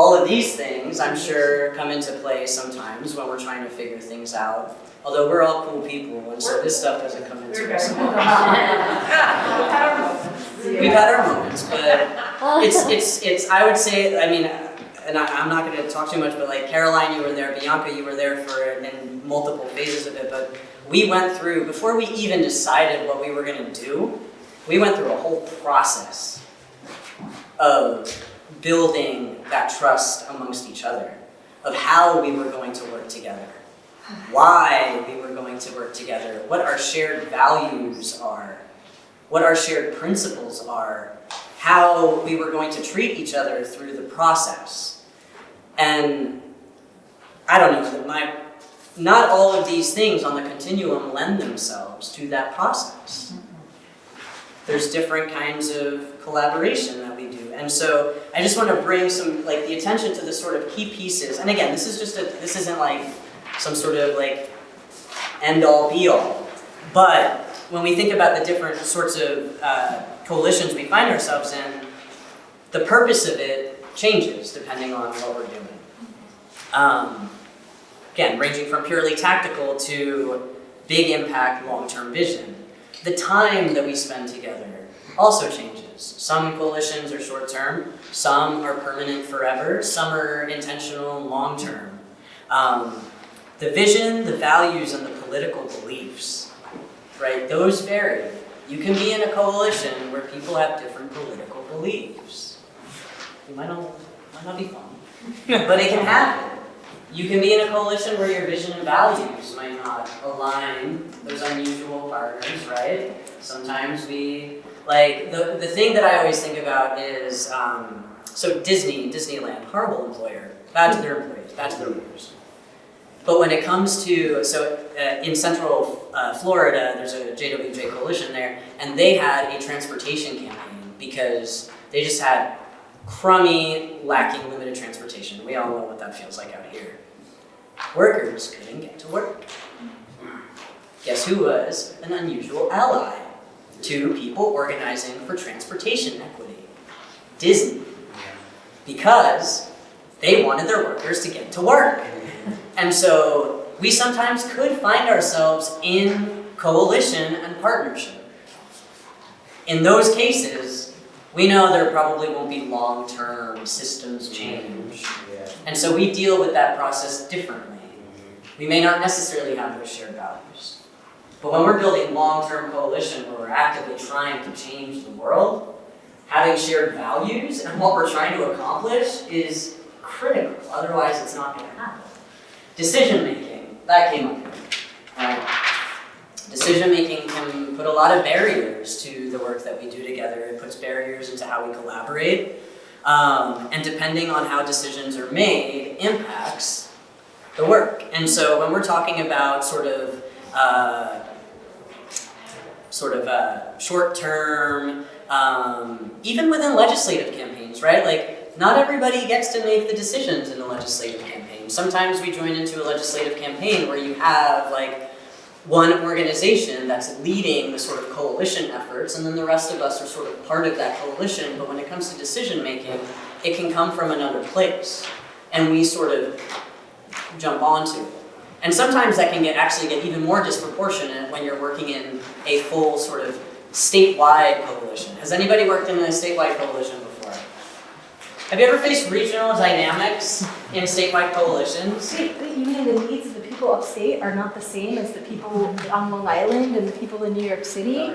all of these things, I'm sure, come into play sometimes when we're trying to figure things out. Although we're all cool people, and so this stuff doesn't come into us. We've had our moments, but it's. I would say, I mean, and I'm not going to talk too much, but like Caroline, you were there, Bianca, you were there for it in multiple phases of it. But we went through, before we even decided what we were going to do, we went through a whole process of building that trust amongst each other, of how we were going to work together, why we were going to work together, what our shared values are, what our shared principles are, how we were going to treat each other through the process. And I don't know, not all of these things on the continuum lend themselves to that process. There's different kinds of collaboration that we do. And so I just want to bring some, like, the attention to the sort of key pieces. And again, this isn't like some sort of like end all be all. But when we think about the different sorts of coalitions we find ourselves in, the purpose of it changes depending on what we're doing. Again, ranging from purely tactical to big impact, long-term vision. The time that we spend together also changes. Some coalitions are short-term, some are permanent forever, some are intentional long-term. The vision, the values, and the political beliefs, right? Those vary. You can be in a coalition where people have different political beliefs. It might not be fun, but it can happen. You can be in a coalition where your vision and values might not align, those unusual partners, right? Sometimes we, like, the thing that I always think about is, so Disneyland, horrible employer, bad to their employees, bad to their workers. But when it comes to, in Central Florida, there's a LIJWJ coalition there, and they had a transportation campaign because they just had crummy, lacking limited transportation. We all know what that feels like out here. Workers couldn't get to work. Guess who was an unusual ally to people organizing for transportation equity? Disney. Because they wanted their workers to get to work. And so we sometimes could find ourselves in coalition and partnership. In those cases, we know there probably won't be long-term systems change. And so we deal with that process differently. We may not necessarily have those shared values. But when we're building long-term coalition where we're actively trying to change the world, having shared values and what we're trying to accomplish is critical. Otherwise, it's not going to happen. Decision-making, that came up. Decision-making can put a lot of barriers to the work that we do together. It puts barriers into how we collaborate. And depending on how decisions are made, impacts the work. And so when we're talking about sort of short-term, even within legislative campaigns, right? Like, not everybody gets to make the decisions in a legislative campaign. Sometimes we join into a legislative campaign where you have, like, one organization that's leading the sort of coalition efforts, and then the rest of us are sort of part of that coalition, but when it comes to decision making, it can come from another place, and we sort of jump onto it. And sometimes that can actually get even more disproportionate when you're working in a full sort of statewide coalition. Has anybody worked in a statewide coalition before? Have you ever faced regional dynamics in statewide coalitions? Wait, you mean the needs of the people upstate are not the same as the people on Long Island and the people in New York City?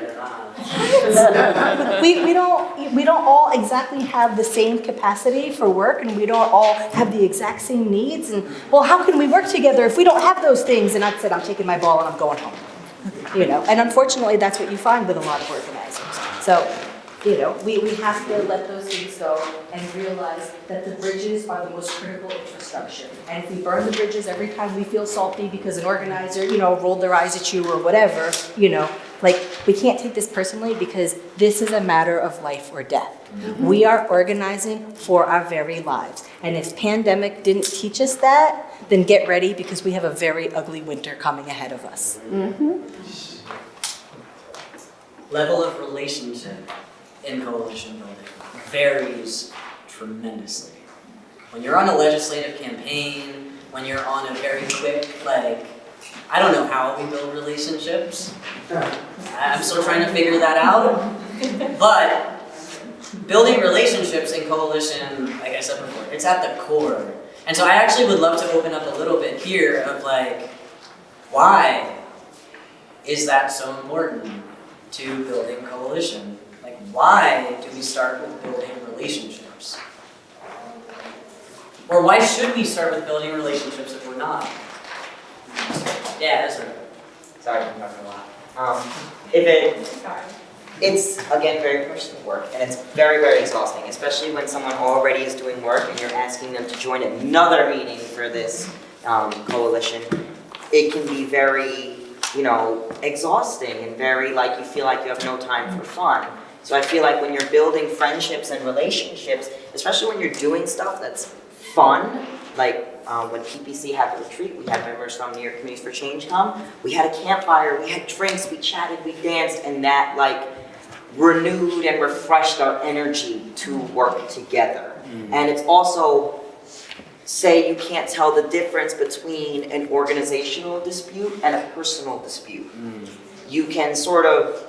we don't all exactly have the same capacity for work, and we don't all have the exact same needs. And well, how can we work together if we don't have those things? And I said, I'm taking my ball and I'm going home. And unfortunately, that's what you find with a lot of organizers. So. We have to let those things go and realize that the bridges are the most critical infrastructure. And if we burn the bridges every time we feel salty because an organizer, rolled their eyes at you or whatever, we can't take this personally because this is a matter of life or death. Mm-hmm. We are organizing for our very lives. And if pandemic didn't teach us that, then get ready because we have a very ugly winter coming ahead of us. Mm-hmm. Level of relationship in coalition building varies tremendously. when you're on a legislative campaign, when you're on a very quick, like, I don't know how we build relationships. I'm still trying to figure that out. But building relationships in coalition, like I said before, it's at the core. And so I actually would love to open up a little bit here of like, why is that so important to building coalition? Like, why do we start with building relationships? Or why should we start with building relationships if we're not? Yeah, that's right. Sorry, I'm talking a lot. It's again very personal work, and it's very, very exhausting, especially when someone already is doing work and you're asking them to join another meeting for this coalition. It can be very, exhausting and very like you feel like you have no time for fun. So I feel like when you're building friendships and relationships, especially when you're doing stuff that's fun, like when PPC had the retreat, we had members from New York Communities for Change come. We had a campfire, we had drinks, we chatted, we danced, and that like renewed and refreshed our energy to work together. And it's also, say you can't tell the difference between an organizational dispute and a personal dispute. You can sort of,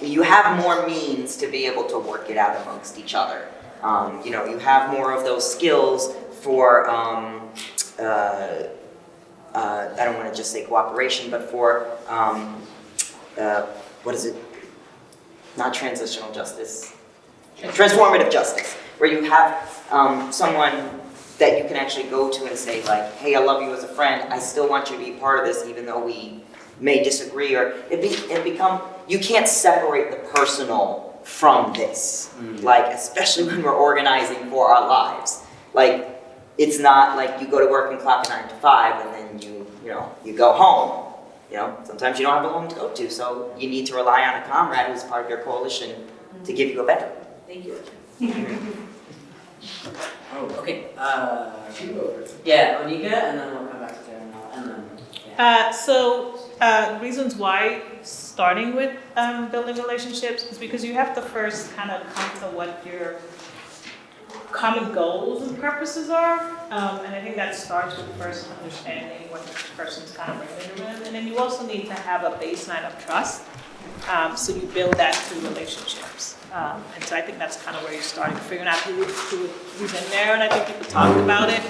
you have more means to be able to work it out amongst each other. You have more of those skills for, I don't want to just say cooperation, but for, what is it? Not transitional justice, transformative justice, where you have someone that you can actually go to and say like, hey, I love you as a friend, I still want you to be part of this even though we may disagree, or you can't separate the personal from this, like, especially when we're organizing for our lives. Like, it's not like you go to work and clock 9 to 5 and then you go home. Sometimes you don't have a home to go to, so you need to rely on a comrade who's part of your coalition to give you a better. Thank you. Oh, okay. Yeah, Onika, and then we'll come back to Darren, and then, Reasons why starting with building relationships is because you have to first kind of come to what your common goals and purposes are, and I think that starts with first understanding what the person's kind of bringing to them, and then you also need to have a baseline of trust, so you build that through relationships, and so I think that's kind of where you're starting, figuring out who's in there, and I think people talked about it,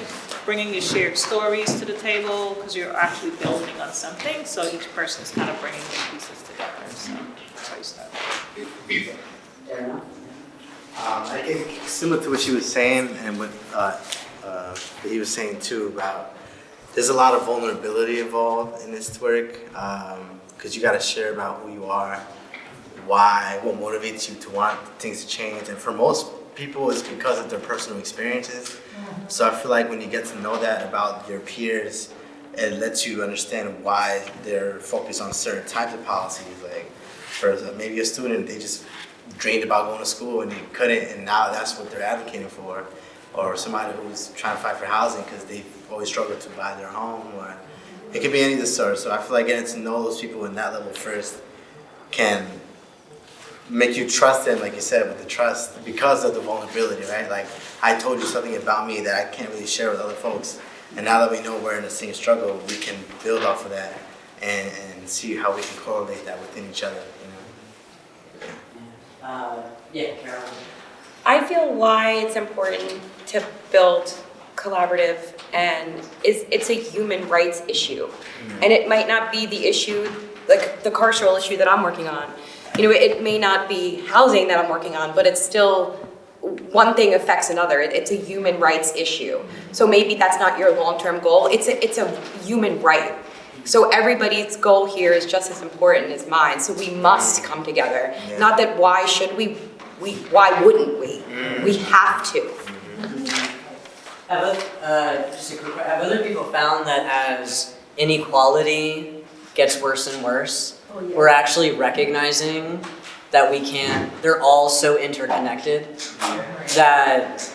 bringing your shared stories to the table, because you're actually building on something, so each person's kind of bringing their pieces together, so that's how you start. Darren? I think similar to what she was saying and what he was saying too about there's a lot of vulnerability involved in this work because you got to share about who you are, why, what motivates you to want things to change, and for most people it's because of their personal experiences. So I feel like when you get to know that about your peers, it lets you understand why they're focused on certain types of policies. Like for maybe a student, they just dreamed about going to school and they couldn't, and now that's what they're advocating for. Or somebody who's trying to fight for housing because they've always struggled to buy their home, or it could be any of the sort. So I feel like getting to know those people in that level first can make you trust them, like you said, with the trust because of the vulnerability, right? Like I told you something about me that I can't really share with other folks, and now that we know we're in the same struggle, we can build off of that and see how we can correlate that within each other. Yeah, Carolyn. I feel why it's important to build collaborative, and it's a human rights issue. And it might not be the issue, like the carceral issue that I'm working on. It may not be housing that I'm working on, but it's still, one thing affects another. It's a human rights issue. So maybe that's not your long-term goal. It's a human right. So everybody's goal here is just as important as mine. So we must come together. Yeah. Not that why should we why wouldn't we? We have to. Just a quick question. Have other people found that as inequality gets worse and worse, we're actually recognizing that they're all so interconnected that,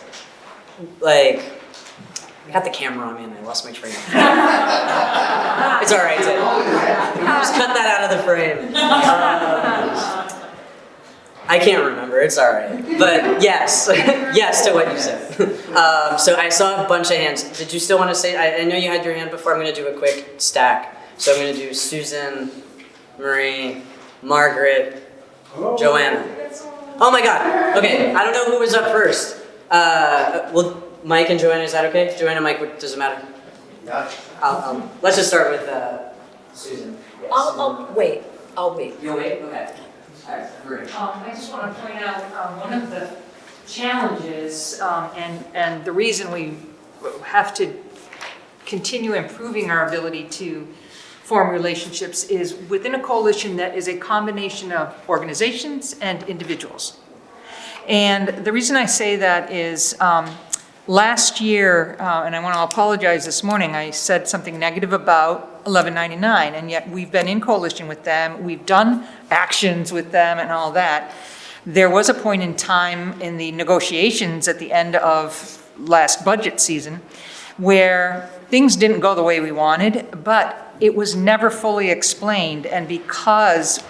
like, I got the camera on me and I lost my train of thought. It's all right, just cut that out of the frame. I can't remember, it's all right. But yes, yes to what you said. So I saw a bunch of hands. Did you still want to say, I know you had your hand before, I'm going to do a quick stack. So I'm going to do Susan, Marie, Margaret, Joanna. Oh my God, okay, I don't know who was up first. Well, Mike and Joanna, is that okay? Joanna, Mike, does it matter? Yeah. Let's just start with Susan. I'll wait. You'll wait? Okay. All right, great. I just want to point out one of the challenges and the reason we have to continue improving our ability to form relationships is within a coalition that is a combination of organizations and individuals. And the reason I say that is last year, and I want to apologize this morning, I said something negative about 1199, and yet we've been in coalition with them, we've done actions with them and all that. There was a point in time in the negotiations at the end of last budget season where things didn't go the way we wanted, but it was never fully explained, and because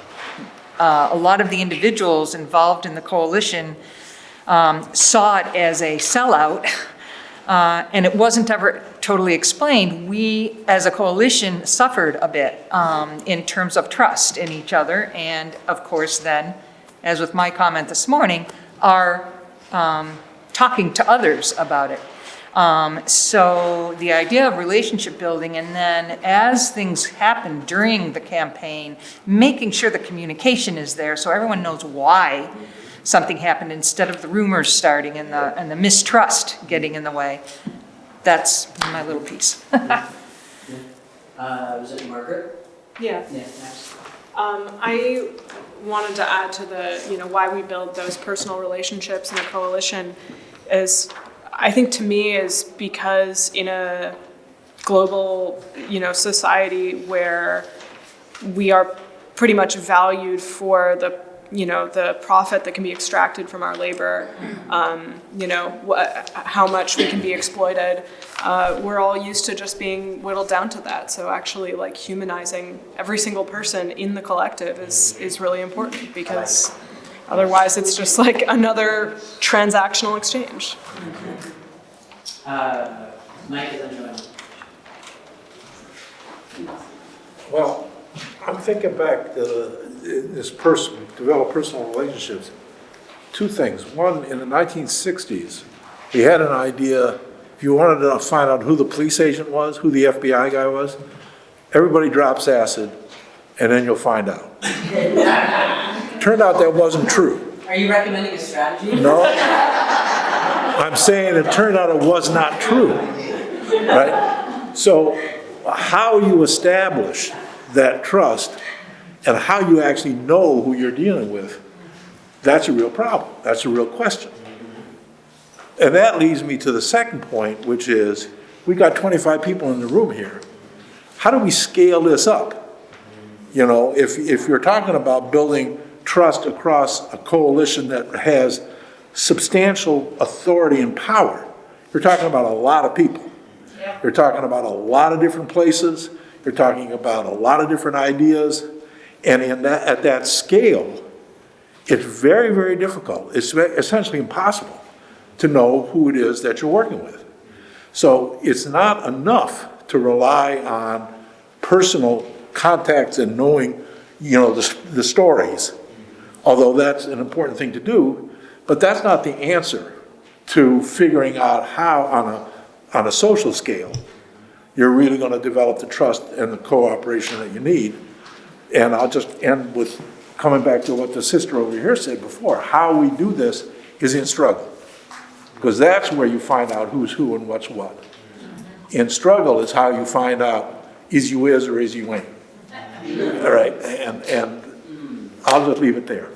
a lot of the individuals involved in the coalition saw it as a sellout, and it wasn't ever totally explained, we as a coalition suffered a bit in terms of trust in each other, and of course then, as with my comment this morning, are talking to others about it. So the idea of relationship building, and then as things happen during the campaign, making sure the communication is there so everyone knows why something happened instead of the rumors starting and the mistrust getting in the way. That's my little piece. Was it Margaret? Yeah. Yeah, next. I wanted to add to the, why we build those personal relationships in a coalition is, I think to me, is because in a global, society where we are pretty much valued for the profit that can be extracted from our labor, how much we can be exploited. We're all used to just being whittled down to that. So actually, like, humanizing every single person in the collective is really important, because otherwise it's just like another transactional exchange. Mike and then Joanna. Well, I'm thinking back to develop personal relationships. Two things. One, in the 1960s, we had an idea, if you wanted to find out who the police agent was, who the FBI guy was, everybody drops acid, and then you'll find out. Turned out that wasn't true. Are you recommending a strategy? No. I'm saying it turned out it was not true, right? So how you establish that trust and how you actually know who you're dealing with, that's a real problem. That's a real question. And that leads me to the second point, which is, we got 25 people in the room here. How do we scale this up? If you're talking about building trust across a coalition that has substantial authority and power, you're talking about a lot of people. You're talking about a lot of different places. You're talking about a lot of different ideas. And at that scale, it's very, very difficult. It's essentially impossible to know who it is that you're working with. So it's not enough to rely on personal contacts and knowing, the stories, although that's an important thing to do, but that's not the answer to figuring out how, on a social scale, you're really going to develop the trust and the cooperation that you need. And I'll just end with coming back to what the sister over here said before. How we do this is in struggle, because that's where you find out who's who and what's what. In struggle is how you find out is you is or is you ain't. All right, and I'll just leave it there.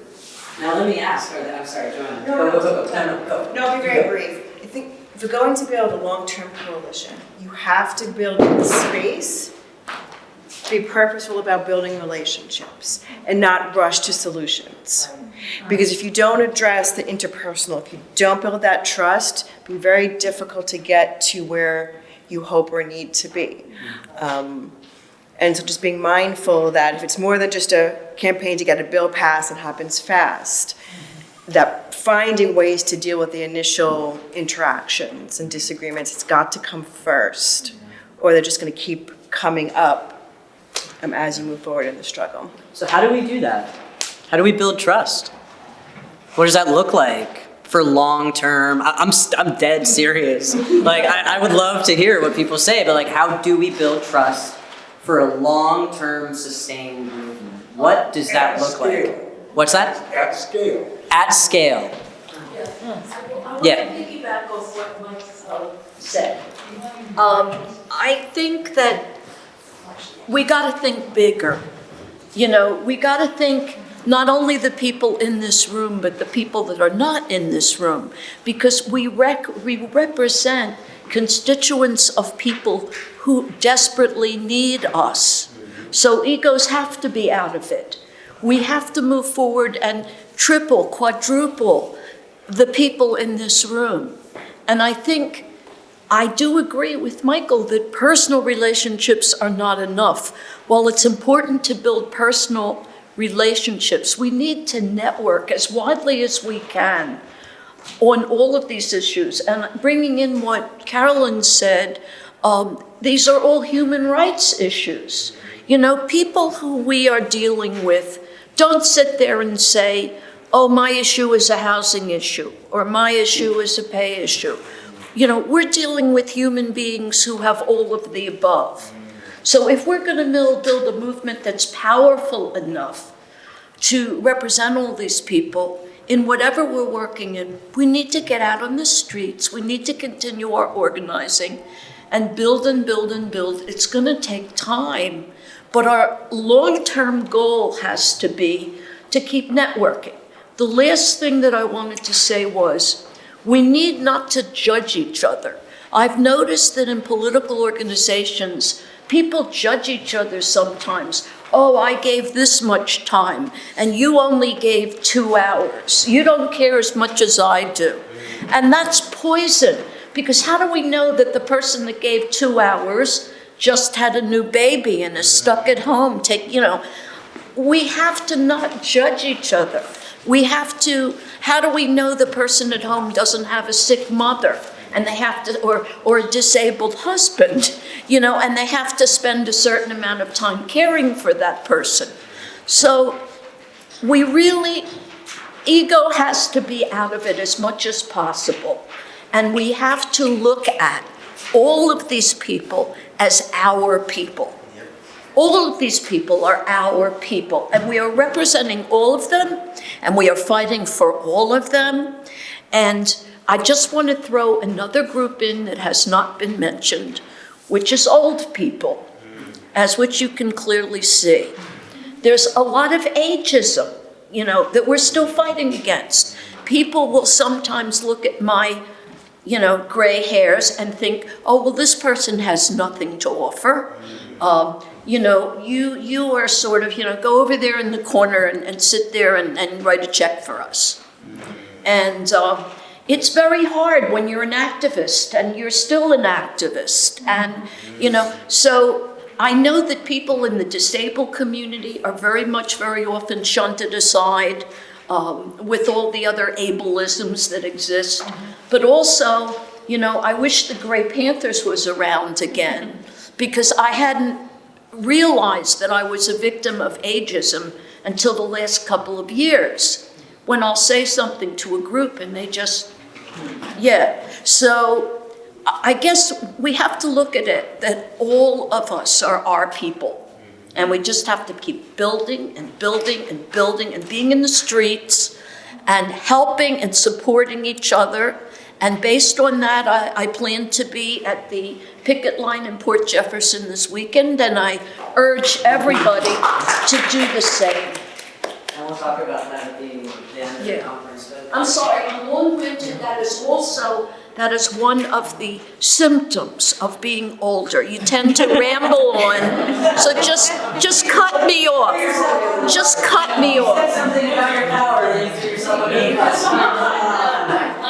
Now let me ask, I'm sorry, Joanna. Go. No, I'll be very brief. I think if you're going to build a long-term coalition, you have to build the space, be purposeful about building relationships, and not rush to solutions. Because if you don't address the interpersonal, if you don't build that trust, it'll be very difficult to get to where you hope or need to be. And so just being mindful that if it's more than just a campaign to get a bill passed, it happens fast. that finding ways to deal with the initial interactions and disagreements, it's got to come first, or they're just going to keep coming up as you move forward in the struggle. So how do we do that? How do we build trust? What does that look like for long term? I'm dead serious. Like I would love to hear what people say, but like how do we build trust for a long term sustained movement? What does that look like? What's that? At scale. At scale. Yeah. Piggyback off what Mike said. I think that we got to think bigger. You know, we got to think not only the people in this room, but the people that are not in this room, because we represent constituents of people who desperately need us. So egos have to be out of it. We have to move forward and triple, quadruple the people in this room. And I think I do agree with Michael that personal relationships are not enough. While it's important to build personal relationships, we need to network as widely as we can on all of these issues. And bringing in what Carolyn said, these are all human rights issues. You know, people who we are dealing with don't sit there and say, oh, my issue is a housing issue, or my issue is a pay issue. You know, we're dealing with human beings who have all of the above. So if we're going to build a movement that's powerful enough to represent all these people in whatever we're working in, we need to get out on the streets. We need to continue our organizing and build and build and build. It's going to take time, but our long-term goal has to be to keep networking. The last thing that I wanted to say was, we need not to judge each other. I've noticed that in political organizations, people judge each other sometimes. Oh, I gave this much time, and you only gave 2 hours. You don't care as much as I do. And that's poison, because how do we know that the person that gave 2 hours just had a new baby and is stuck at home? We have to not judge each other. We have to, how do we know the person at home doesn't have a sick mother and they have to, or a disabled husband, and they have to spend a certain amount of time caring for that person? So ego has to be out of it as much as possible. And we have to look at all of these people as our people. All of these people are our people, and we are representing all of them, and we are fighting for all of them. And I just want to throw another group in that has not been mentioned, which is old people, as which you can clearly see. There's a lot of ageism, that we're still fighting against. People will sometimes look at my gray hairs and think, oh, well, this person has nothing to offer. You are sort of, go over there in the corner and sit there and write a check for us. And it's very hard when you're an activist, and you're still an activist. And, so I know that people in the disabled community are very often shunted aside with all the other ableisms that exist. But also, I wish the Grey Panthers was around again, because I hadn't realized that I was a victim of ageism until the last couple of years, when I'll say something to a group and they just, So I guess we have to look at it that all of us are our people. And we just have to keep building and building and building and being in the streets and helping and supporting each other. And based on that, I plan to be at the picket line in Port Jefferson this weekend, and I urge everybody to do the same. And we'll talk about that at the end of the conference. I'm sorry, I'm long-winded. That is one of the symptoms of being older. You tend to ramble on, so just cut me off. Just cut me off. Something about your power that you give yourself a name.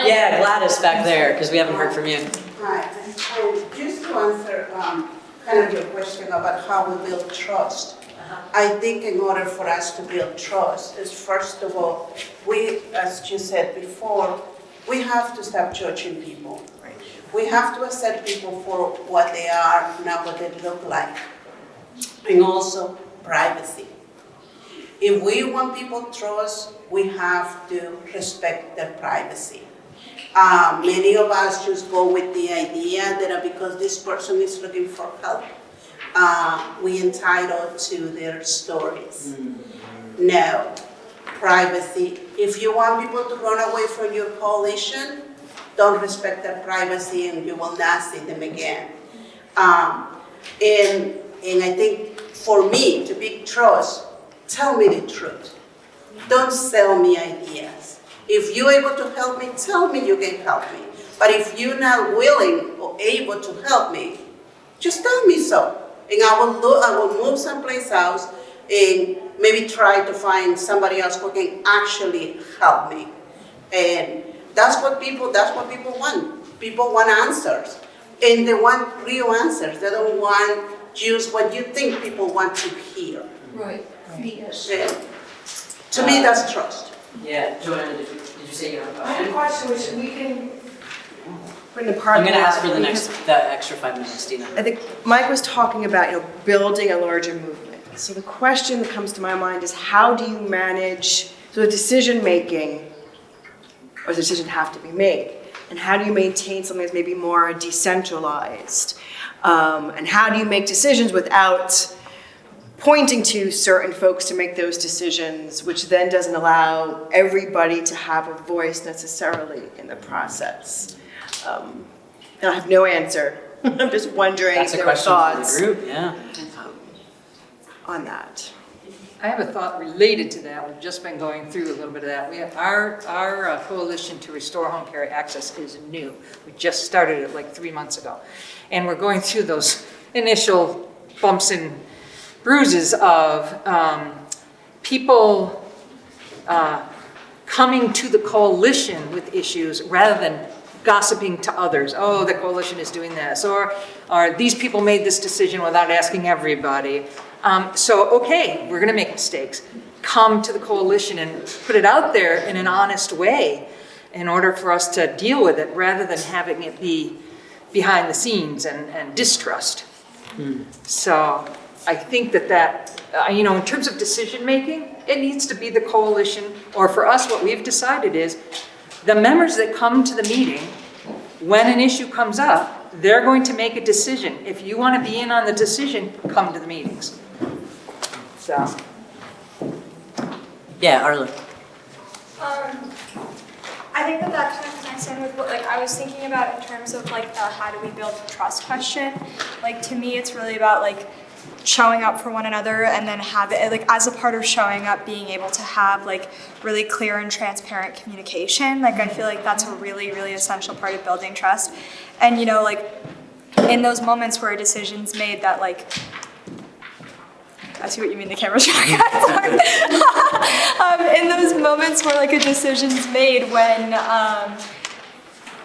Yeah, Gladys back there, because we haven't heard from you. Right, and so just to answer kind of your question about how we build trust, I think in order for us to build trust is, first of all, we, as you said before, we have to stop judging people. We have to accept people for what they are, not what they look like. And also privacy. If we want people to trust, we have to respect their privacy. Many of us just go with the idea that because this person is looking for help, we entitled to their stories. No, privacy. If you want people to run away from your coalition, don't respect their privacy and you will not see them again. And I think for me to build trust, tell me the truth. Don't sell me ideas. If you're able to help me, tell me you can help me. But if you're not willing or able to help me, just tell me so. And I will move someplace else and maybe try to find somebody else who can actually help me. And that's what people want. People want answers. And they want real answers. They don't want just what you think people want to hear. Right. Yes. Yeah. To me, that's trust. Yeah, Joanna, did you say you have a I have a question? question, which we can put in the part. I'm gonna ask for that extra 5 minutes, Dina. I think Mike was talking about, building a larger movement. So the question that comes to my mind is, how do you manage the decision making, or the decision have to be made, and how do you maintain something that's maybe more decentralized, and how do you make decisions without pointing to certain folks to make those decisions, which then doesn't allow everybody to have a voice necessarily in the process. And I have no answer. I'm just wondering if there are thoughts for the group, yeah. on that. I have a thought related to that. We've just been going through a little bit of that. We have our coalition to restore home care access is new. We just started it like 3 months ago. And we're going through those initial bumps and bruises of people coming to the coalition with issues rather than gossiping to others. Oh, the coalition is doing this, or these people made this decision without asking everybody. So, okay, we're gonna make mistakes. Come to the coalition and put it out there in an honest way in order for us to deal with it rather than having it be behind the scenes and distrust. So I think that in terms of decision making, it needs to be the coalition, or for us, what we've decided is the members that come to the meeting, when an issue comes up, they're going to make a decision. If you want to be in on the decision, come to the meetings. So. Yeah, Arlen. I think that kind of connects in with what I was thinking about in terms of the how do we build trust question. To me, it's really about showing up for one another, and then have it as a part of showing up, being able to have really clear and transparent communication. I feel like that's a really, really essential part of building trust. And in those moments where a decision's made that I see what you mean, the camera's showing. In those moments where a decision's made when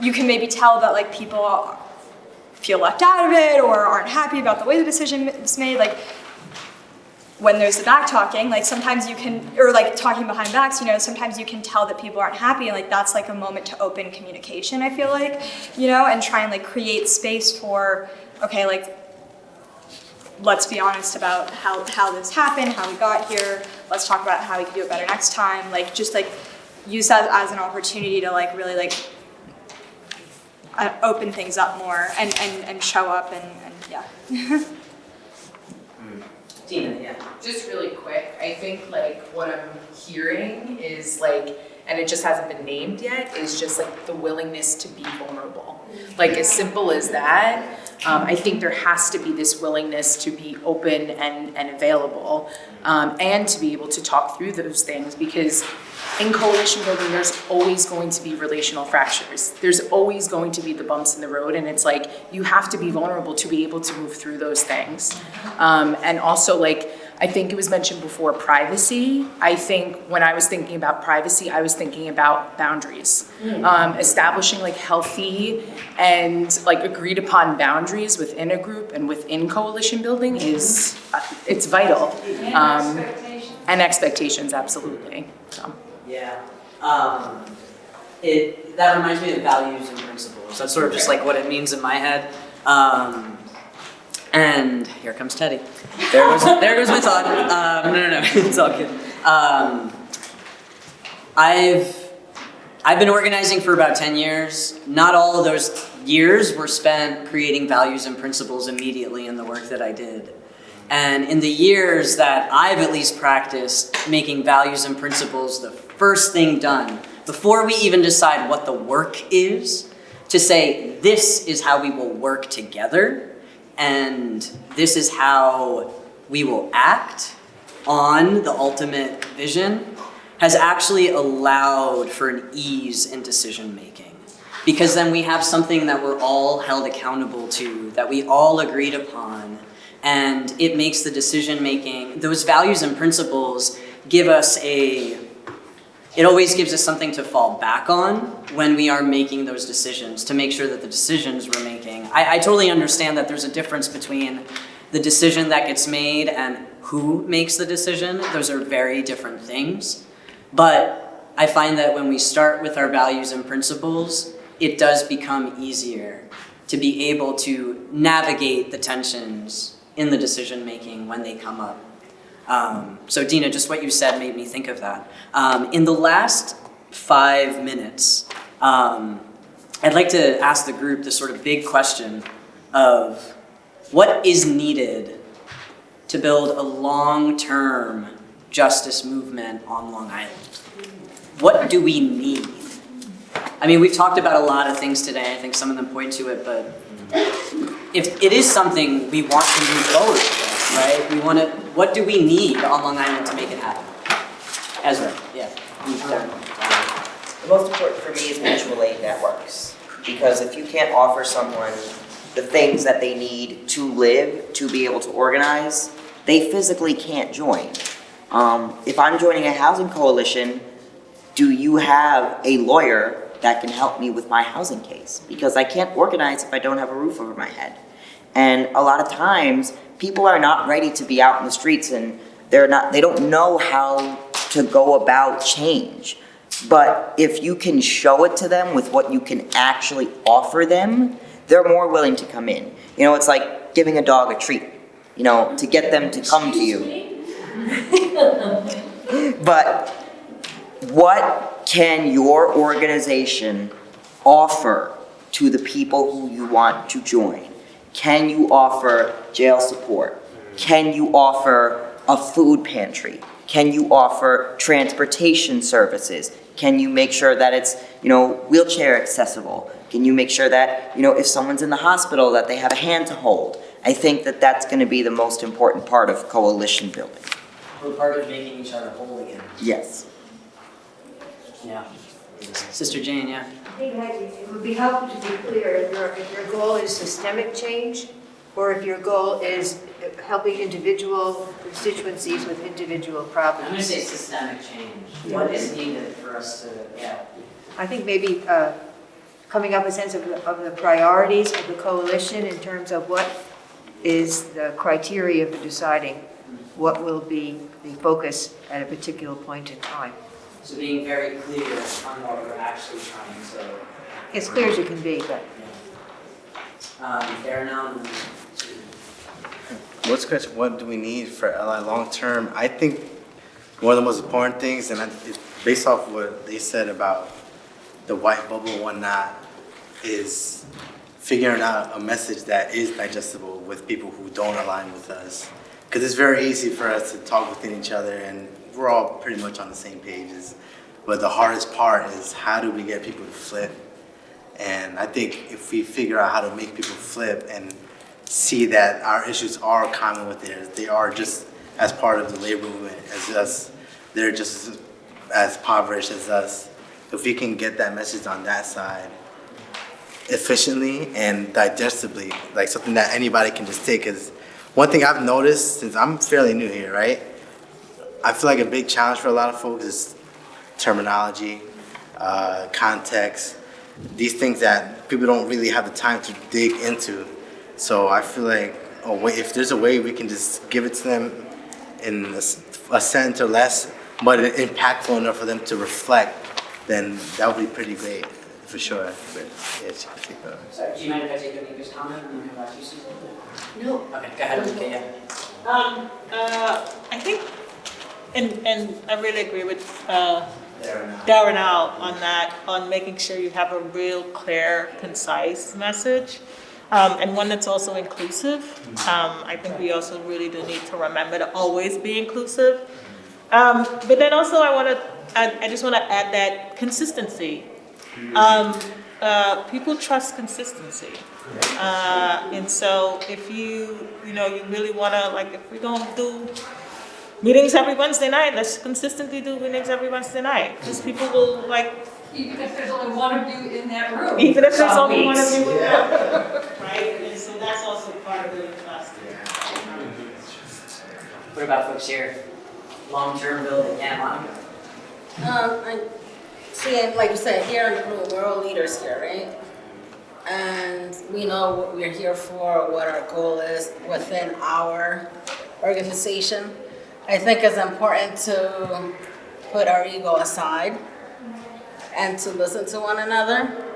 you can maybe tell that people feel left out of it or aren't happy about the way the decision is made, when there's the back talking, sometimes you can, or talking behind backs, sometimes you can tell that people aren't happy, and that's a moment to open communication, I feel and try and create space for, okay, let's be honest about how this happened, how we got here, let's talk about how we can do it better next time, just use that as an opportunity to really open things up more and show up and yeah. Tina, yeah. Just really quick, I think what I'm hearing is and it just hasn't been named yet, is just the willingness to be vulnerable. As simple as that. I think there has to be this willingness to be open and available, and to be able to talk through those things, because in coalition building, there's always going to be relational fractures. There's always going to be the bumps in the road, and it's you have to be vulnerable to be able to move through those things. And also I I think it was mentioned before, privacy. I think when I was thinking about privacy, I was thinking about boundaries. Establishing like healthy and like agreed upon boundaries within a group and within coalition building is, it's vital. And expectations, absolutely. So. Yeah. That reminds me of values and principles. That's sort of just like what it means in my head. And here comes Teddy. There goes my thought. No, it's all good. I've been organizing for about 10 years. Not all of those years were spent creating values and principles immediately in the work that I did. And in the years that I've at least practiced making values and principles the first thing done, before we even decide what the work is, to say, this is how we will work together, and this is how we will act on the ultimate vision, has actually allowed for an ease in decision making. Because then we have something that we're all held accountable to, that we all agreed upon, and it makes the decision making, those values and principles give us it always gives us something to fall back on when we are making those decisions, to make sure that the decisions we're making, I totally understand that there's a difference between the decision that gets made and who makes the decision. Those are very different things. But I find that when we start with our values and principles, it does become easier to be able to navigate the tensions in the decision making when they come up. So Dina, just what you said made me think of that. In the last 5 minutes, I'd like to ask the group the sort of big question of what is needed to build a long-term justice movement on Long Island? What do we need? I mean, we've talked about a lot of things today. I think some of them point to it, but if it is something we want to move forward with, right? We want to, what do we need on Long Island to make it happen? Ezra, yeah. The most important for me is mutual aid networks. Because if you can't offer someone the things that they need to live, to be able to organize, they physically can't join. If I'm joining a housing coalition, do you have a lawyer that can help me with my housing case? Because I can't organize if I don't have a roof over my head. And a lot of times, people are not ready to be out in the streets, and they don't know how to go about change. But if you can show it to them with what you can actually offer them, they're more willing to come in. You know, it's like giving a dog a treat, you know, to get them to come to you. But what can your organization offer to the people who you want to join? Can you offer jail support? Can you offer a food pantry? Can you offer transportation services? Can you make sure that it's, you know, wheelchair accessible? Can you make sure that, you know, if someone's in the hospital, that they have a hand to hold? I think that that's going to be the most important part of coalition building. We're part of making each other whole again. Yes. Yeah. Sister Jane, yeah. I think it would be helpful to be clear if your goal is systemic change, or if your goal is helping individual constituencies with individual problems. I'm going to say systemic change. Yeah. What is needed for us to, yeah. I think maybe coming up with a sense of the priorities of the coalition in terms of what is the criteria for deciding what will be the focus at a particular point in time. So being very clear on what we're actually trying to... As clear as you can be, but... Fair now. What's question? What do we need for LI long term? I think one of the most important things, and it's based off what they said about the white bubble and whatnot, is figuring out a message that is digestible with people who don't align with us. Because it's very easy for us to talk within each other, and we're all pretty much on the same pages. But the hardest part is, how do we get people to flip? And I think if we figure out how to make people flip and see that our issues are common with theirs, they are just as part of the labor movement as us, they're just as impoverished as us. If we can get that message on that side efficiently and digestibly, like something that anybody can just take, because one thing I've noticed since I'm fairly new here, right? I feel like a big challenge for a lot of folks is terminology, context, these things that people don't really have the time to dig into. So I feel like if there's a way we can just give it to them in a sentence or less, but impactful enough for them to reflect, then that would be pretty great, for sure. But, yeah, Sorry, do you mind if I take Anika's comment and then come back to you, Susan? No. Okay, go ahead, Anika, yeah. I think, and I really agree with Darrenelle on that, on making sure you have a real clear, concise message, and one that's also inclusive. I think we also really do need to remember to always be inclusive. But then also I just want to add that consistency. People trust consistency. And so if you really want to, like, if we don't do meetings every Wednesday night, let's consistently do meetings every Wednesday night. Because people will, like... Even if there's only one of you in that room. Even if there's only one of you in that room. Right? And so that's also part of building trust. What about folks here? Long-term building, yeah, Monica? I see, like you said, here in the room, we're all leaders here, right? And we know what we're here for, what our goal is within our organization. I think it's important to put our ego aside and to listen to one another,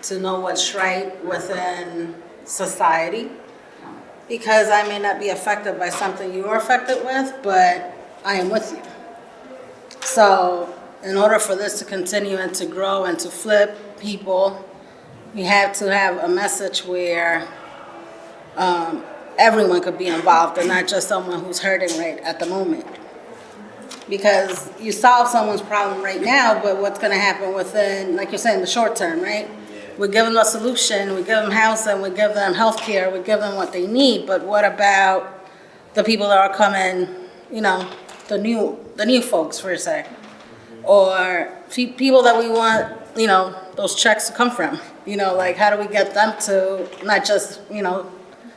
to know what's right within society. Because I may not be affected by something you are affected with, but I am with you. So in order for this to continue and to grow and to flip people, we have to have a message where everyone could be involved and not just someone who's hurting right at the moment. Because you solve someone's problem right now, but what's going to happen within, like you're saying, the short term, right? We give them a solution, we give them housing, we give them health care, we give them what they need, but what about the people that are coming, the new folks, per se? Or people that we want, those checks to come from? Like, how do we get them to not just,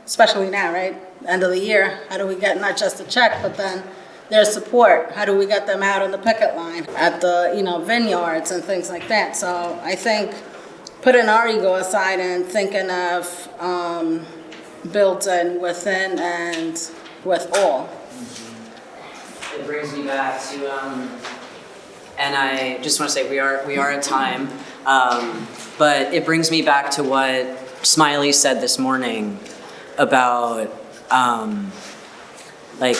especially now, right? End of the year, how do we get not just a check, but then their support? How do we get them out on the picket line at the, vineyards and things like that? So I think putting our ego aside and thinking of building within and with all. It brings me back to, and I just want to say we are at time, but it brings me back to what Smiley said this morning about like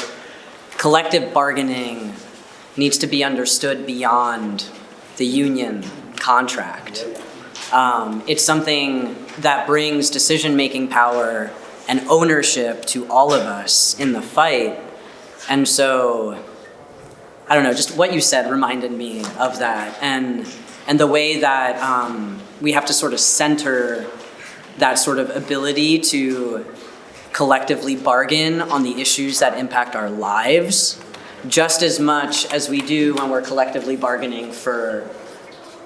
collective bargaining needs to be understood beyond the union contract. It's something that brings decision-making power and ownership to all of us in the fight. And so, I don't know, just what you said reminded me of that. And the way that we have to sort of center that sort of ability to collectively bargain on the issues that impact our lives, just as much as we do when we're collectively bargaining for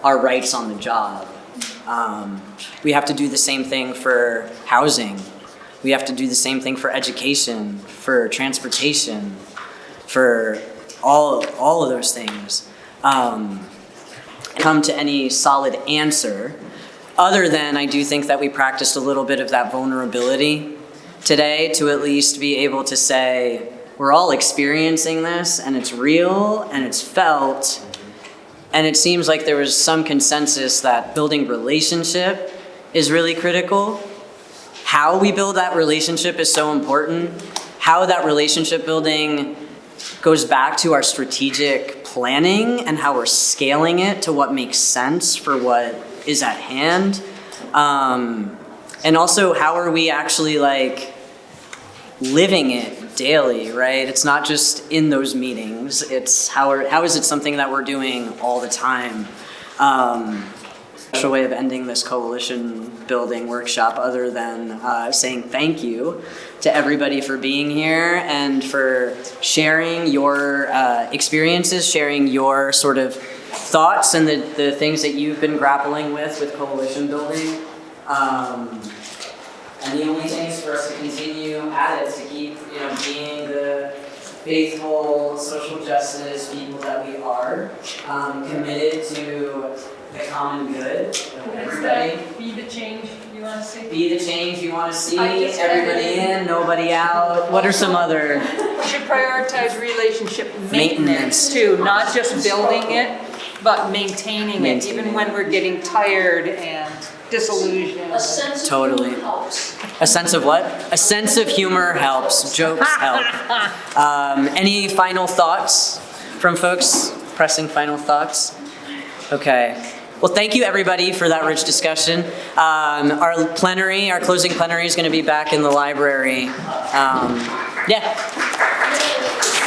our rights on the job. We have to do the same thing for housing. We have to do the same thing for education, for transportation, for all of those things. Come to any solid answer, other than I do think that we practiced a little bit of that vulnerability today to at least be able to say, we're all experiencing this and it's real and it's felt. And it seems like there was some consensus that building relationship is really critical. How we build that relationship is so important. How that relationship building goes back to our strategic planning and how we're scaling it to what makes sense for what is at hand. And also, how are we actually living it daily, right? It's not just in those meetings. It's how is it something that we're doing all the time? Special way of ending this coalition building workshop other than saying thank you to everybody for being here and for sharing your experiences, sharing your sort of thoughts and the things that you've been grappling with coalition building. And the only thing is for us to continue at it, to keep, being the faithful social justice people that we are, committed to the common good of everybody. Be the change you want to see. Be the change you want to see. Everybody in, nobody out. What are some other? We should prioritize relationship maintenance too, not just building it, but maintaining it, even when we're getting tired and disillusioned. A sense of Totally. humor helps. A sense of what? A sense of humor helps. Jokes help. Any final thoughts from folks? Pressing final thoughts? Okay. Well, thank you everybody for that rich discussion. Our closing plenary is going to be back in the library. Yeah.